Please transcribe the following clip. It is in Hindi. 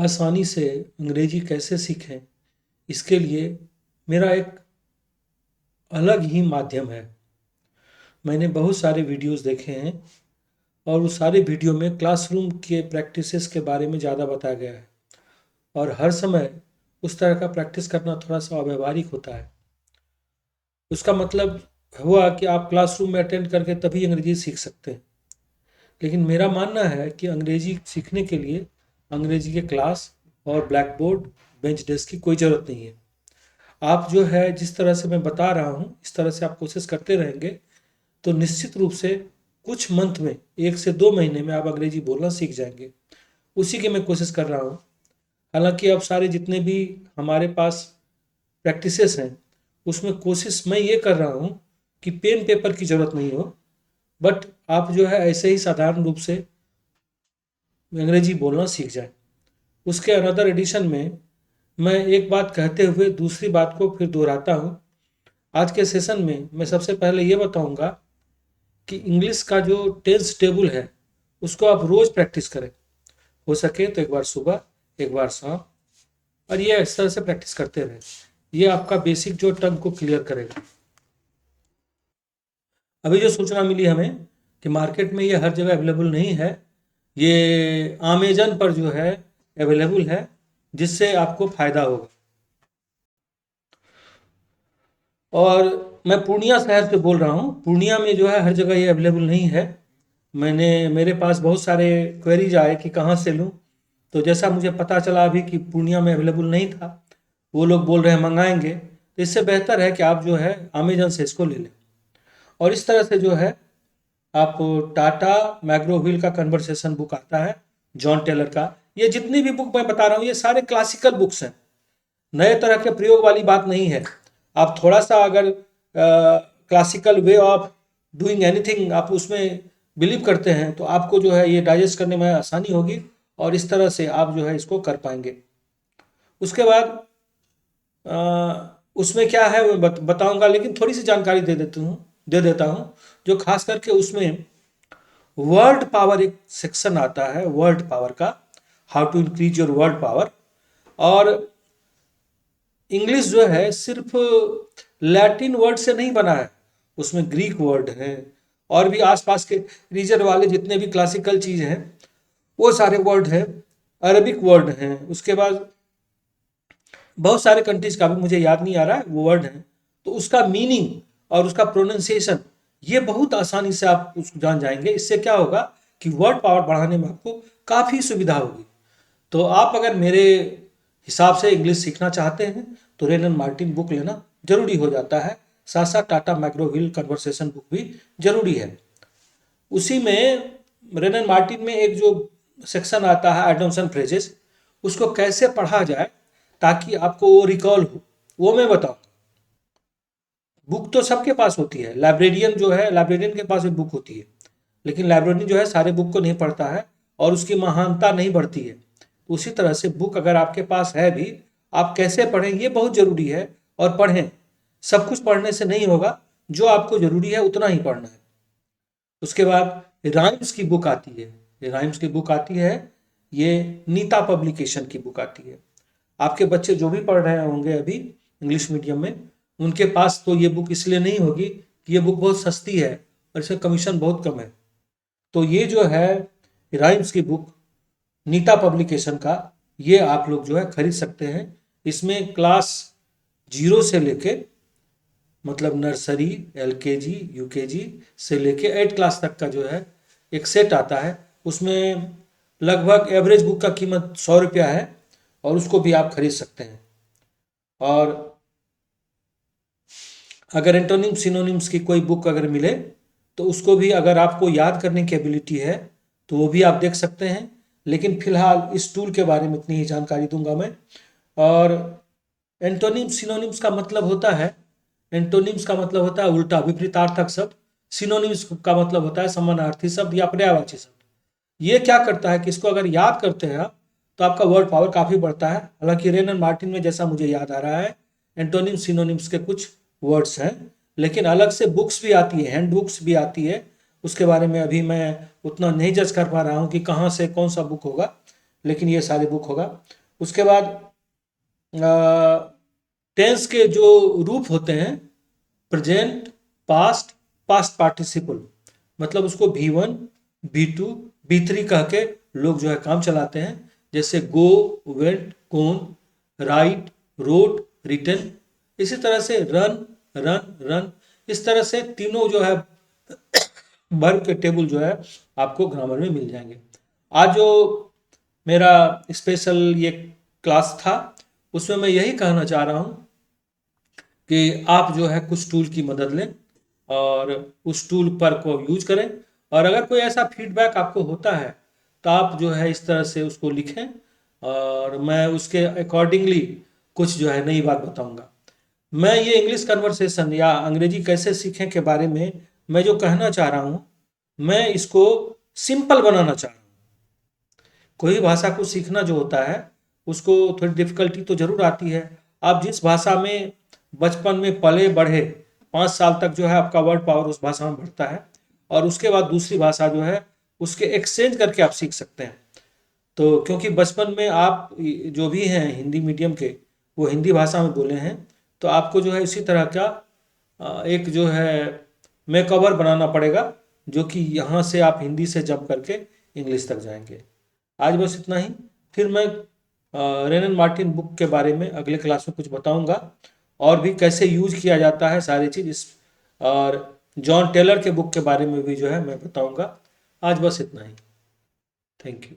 आसानी से अंग्रेजी कैसे सीखें, इसके लिए मेरा एक अलग ही माध्यम है। मैंने बहुत सारे वीडियोस देखे हैं और उस सारे वीडियो में क्लासरूम के प्रैक्टिसेस के बारे में ज़्यादा बताया गया है और हर समय उस तरह का प्रैक्टिस करना थोड़ा सा अव्यावहारिक होता है। उसका मतलब हुआ कि आप क्लासरूम में अटेंड करके तभी अंग्रेजी सीख सकते हैं, लेकिन मेरा मानना है कि अंग्रेजी सीखने के लिए अंग्रेजी के क्लास और ब्लैक बोर्ड, बेंच डेस्क की कोई ज़रूरत नहीं है। आप जो है जिस तरह से मैं बता रहा हूँ इस तरह से आप कोशिश करते रहेंगे तो निश्चित रूप से कुछ मंथ में 1 से 2 महीने में आप अंग्रेजी बोलना सीख जाएंगे। उसी की मैं कोशिश कर रहा हूँ। हालांकि अब सारे जितने भी हमारे पास प्रैक्टिसेस हैं उसमें कोशिश मैं ये कर रहा हूँ कि पेन पेपर की ज़रूरत नहीं हो, बट आप जो है ऐसे ही साधारण रूप से अंग्रेजी बोलना सीख जाए। उसके अनदर एडिशन में मैं एक बात कहते हुए दूसरी बात को फिर दोहराता हूँ। आज के सेशन में मैं सबसे पहले ये बताऊंगा कि इंग्लिश का जो टेंस टेबल है उसको आप रोज़ प्रैक्टिस करें। हो सके तो एक बार सुबह, एक बार शाम, और ये इस तरह से प्रैक्टिस करते रहें। ये आपका बेसिक जो टंग को क्लियर करेगा। अभी जो सूचना मिली हमें कि मार्केट में ये हर जगह अवेलेबल नहीं है, ये अमेजन पर जो है अवेलेबल है, जिससे आपको फ़ायदा होगा। और मैं पूर्णिया शहर से बोल रहा हूँ। पूर्णिया में जो है हर जगह ये अवेलेबल नहीं है। मेरे पास बहुत सारे क्वेरीज आए कि कहाँ से लूँ, तो जैसा मुझे पता चला अभी कि पूर्णिया में अवेलेबल नहीं था, वो लोग बोल रहे हैं मंगाएंगे, तो इससे बेहतर है कि आप जो है अमेजन से इसको ले लें। और इस तरह से जो है आप टाटा मैग्रोविल का कन्वर्सेशन बुक आता है, जॉन टेलर का। ये जितनी भी बुक मैं बता रहा हूँ ये सारे क्लासिकल बुक्स हैं, नए तरह के प्रयोग वाली बात नहीं है। आप थोड़ा सा अगर classical way of doing anything आप उसमें बिलीव करते हैं तो आपको जो है ये डाइजेस्ट करने में आसानी होगी और इस तरह से आप जो है इसको कर पाएंगे। उसके बाद उसमें क्या है वो बताऊंगा, लेकिन थोड़ी सी जानकारी दे देता हूँ जो खास करके उसमें वर्ड पावर एक सेक्शन आता है, वर्ड पावर का, how to increase your word power. और इंग्लिश जो है सिर्फ लैटिन वर्ड से नहीं बना है, उसमें ग्रीक वर्ड हैं और भी आसपास के रीजन वाले जितने भी क्लासिकल चीज़ हैं वो सारे वर्ड हैं, अरबिक वर्ड हैं। उसके बाद बहुत सारे कंट्रीज का भी मुझे याद नहीं आ रहा है वो वर्ड हैं, तो उसका मीनिंग और उसका प्रोनाउंसिएशन ये बहुत आसानी से आप उसको जान जाएंगे। इससे क्या होगा कि वर्ड पावर बढ़ाने में आपको काफ़ी सुविधा होगी। तो आप अगर मेरे हिसाब से इंग्लिश सीखना चाहते हैं तो रेन एंड मार्टिन बुक लेना जरूरी हो जाता है। साथ साथ टाटा मैग्रोविल कन्वर्सेशन बुक भी जरूरी है। उसी में रेन एंड मार्टिन में एक जो सेक्शन आता है एडम्स एंड फ्रेजेस, उसको कैसे पढ़ा जाए ताकि आपको वो रिकॉल हो, वो मैं बताऊँ। बुक तो सबके पास होती है, लाइब्रेरियन जो है लाइब्रेरियन के पास भी बुक होती है, लेकिन लाइब्रेरियन जो है सारे बुक को नहीं पढ़ता है और उसकी महानता नहीं बढ़ती है। उसी तरह से बुक अगर आपके पास है भी, आप कैसे पढ़ें ये बहुत ज़रूरी है। और पढ़ें, सब कुछ पढ़ने से नहीं होगा, जो आपको ज़रूरी है उतना ही पढ़ना है। उसके बाद राइम्स की बुक आती है, ये राइम्स की बुक आती है, ये नीता पब्लिकेशन की बुक आती है। आपके बच्चे जो भी पढ़ रहे होंगे अभी इंग्लिश मीडियम में, उनके पास तो ये बुक इसलिए नहीं होगी कि ये बुक बहुत सस्ती है और इसका कमीशन बहुत कम है। तो ये जो है राइम्स की बुक नीता पब्लिकेशन का, ये आप लोग जो है खरीद सकते हैं। इसमें क्लास 0 से लेके मतलब नर्सरी, एलकेजी, यूकेजी से लेके 8 क्लास तक का जो है एक सेट आता है। उसमें लगभग एवरेज बुक का कीमत 100 रुपया है और उसको भी आप खरीद सकते हैं। और अगर एंटोनिम सिनोनिम्स की कोई बुक अगर मिले तो उसको भी अगर आपको याद करने की एबिलिटी है तो वो भी आप देख सकते हैं, लेकिन फिलहाल इस टूल के बारे में इतनी ही जानकारी दूंगा मैं। और एंटोनिम सिनोनिम्स का मतलब होता है, एंटोनिम्स का मतलब होता है उल्टा विपरीतार्थक शब्द, सिनोनिम्स का मतलब होता है समानार्थी शब्द या पर्यायवाची शब्द। ये क्या करता है कि इसको अगर याद करते हैं आप तो आपका वर्ड पावर काफ़ी बढ़ता है। हालांकि रेन एंड मार्टिन में जैसा मुझे याद आ रहा है एंटोनिम सिनोनिम्स के कुछ वर्ड्स हैं, लेकिन अलग से बुक्स भी आती है, हैंड बुक्स भी आती है। उसके बारे में अभी मैं उतना नहीं जज कर पा रहा हूँ कि कहाँ से कौन सा बुक होगा, लेकिन ये सारे बुक होगा। उसके बाद टेंस के जो रूप होते हैं, प्रेजेंट, पास्ट, पास्ट पार्टिसिपल, मतलब उसको V1, V2, V3 कह के लोग जो है काम चलाते हैं। जैसे गो, वेंट, गोन, राइट, रोट, रिटन। इसी तरह से रन, रन, रन, इस तरह से तीनों जो है वर्ब के टेबल जो है आपको ग्रामर में मिल जाएंगे। आज जो मेरा स्पेशल ये क्लास था, उसमें मैं यही कहना चाह रहा हूँ कि आप जो है कुछ टूल की मदद लें और उस टूल पर को यूज करें। और अगर कोई ऐसा फीडबैक आपको होता है तो आप जो है इस तरह से उसको लिखें और मैं उसके अकॉर्डिंगली कुछ जो है नई बात बताऊंगा। मैं ये इंग्लिश कन्वर्सेशन या अंग्रेजी कैसे सीखें के बारे में मैं जो कहना चाह रहा हूँ, मैं इसको सिंपल बनाना चाह रहा हूँ। कोई भाषा को सीखना जो होता है उसको थोड़ी डिफिकल्टी तो जरूर आती है। आप जिस भाषा में बचपन में पले बढ़े, 5 साल तक जो है आपका वर्ड पावर उस भाषा में बढ़ता है और उसके बाद दूसरी भाषा जो है उसके एक्सचेंज करके आप सीख सकते हैं। तो क्योंकि बचपन में आप जो भी हैं हिंदी मीडियम के, वो हिंदी भाषा में बोले हैं, तो आपको जो है इसी तरह का एक जो है मेकओवर बनाना पड़ेगा, जो कि यहाँ से आप हिंदी से जंप करके इंग्लिश तक जाएंगे। आज बस इतना ही। फिर मैं रेनन मार्टिन बुक के बारे में अगले क्लास में कुछ बताऊंगा और भी कैसे यूज किया जाता है सारी चीज़ इस, और जॉन टेलर के बुक के बारे में भी जो है मैं बताऊंगा। आज बस इतना ही। Thank you.